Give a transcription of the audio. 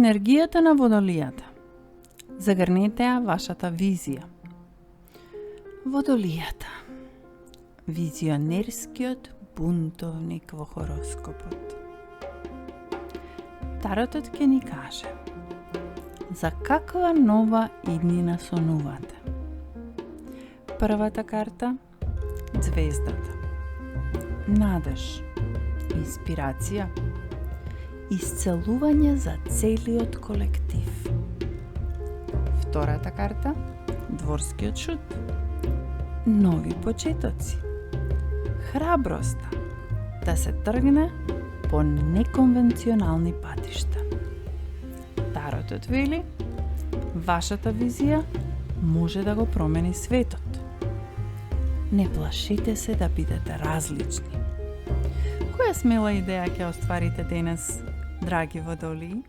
енергијата на водолијата. Загрнете ја вашата визија. Водолијата. Визионерскиот бунтовник во хороскопот. Таротот ќе ни каже за каква нова иднина сонувате. Првата карта – звездата. Надеж, инспирација, исцелување за целиот колектив. Втората карта – дворскиот шут. Нови почетоци. Храброста да се тргне по неконвенционални патишта. Таротот вели, вашата визија може да го промени светот. Не плашите се да бидете различни. Која смела идеја ќе остварите денес, драги водолии?